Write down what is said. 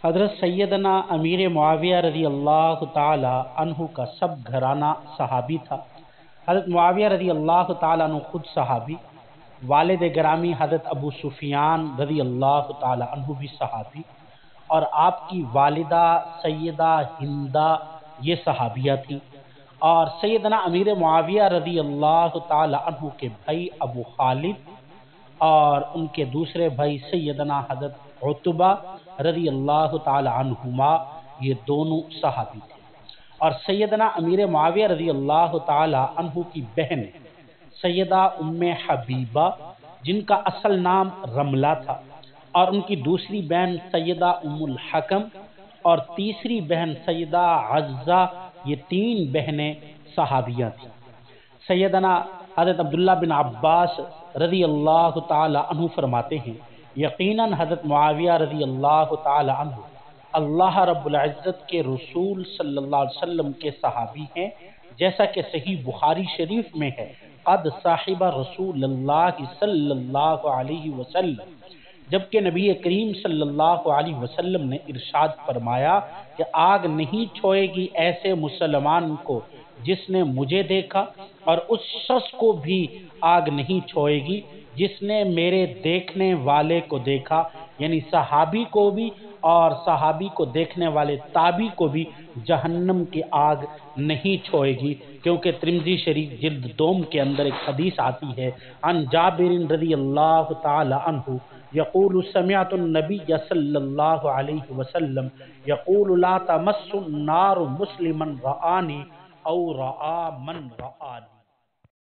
حضرت سیدنا امیر معاویہ رضی اللہ تعالی عنہ کا سب گھرانہ صحابی تھا۔ حضرت معاویہ رضی اللہ تعالی عنہ خود صحابی، والد گرامی حضرت ابو سفیان رضی اللہ تعالی عنہ بھی صحابی، اور آپ کی والدہ سیدہ ہندہ یہ صحابیہ تھیں، اور سیدنا امیر معاویہ رضی اللہ تعالی عنہ کے بھائی ابو خالد اور ان کے دوسرے بھائی سیدنا حضرت عتبہ رضی اللہ تعالی عنہما، یہ دونوں صحابی تھے۔ اور سیدنا امیر معاویہ رضی اللہ تعالی عنہ کی بہن سیدہ ام حبیبہ، جن کا اصل نام رملہ تھا، اور ان کی دوسری بہن سیدہ ام الحکم اور تیسری بہن سیدہ عزہ، یہ تین بہنیں صحابیہ تھیں۔ سیدنا حضرت عبداللہ بن عباس رضی اللہ تعالی عنہ فرماتے ہیں، یقیناً حضرت معاویہ رضی اللہ تعالی عنہ اللہ رب العزت کے رسول صلی اللہ علیہ وسلم کے صحابی ہیں، جیسا کہ صحیح بخاری شریف میں ہے، قد صاحب رسول اللہ صلی اللہ علیہ وسلم، جبکہ نبی کریم صلی اللہ علیہ وسلم نے ارشاد فرمایا کہ آگ نہیں چھوئے گی ایسے مسلمان کو جس نے مجھے دیکھا، اور اس شخص کو بھی آگ نہیں چھوئے گی جس نے میرے دیکھنے والے کو دیکھا، یعنی صحابی کو بھی اور صحابی کو دیکھنے والے تابعی کو بھی جہنم کی آگ نہیں چھوئے گی، کیونکہ ترمذی شریف جلد دوم کے اندر ایک حدیث آتی ہے، عن جابر رضی اللہ تعالی عنہ یقول سمعت النبی صلی اللہ علیہ وسلم یقول لا تمس النار مسلما رآنی او رآ من رآنی۔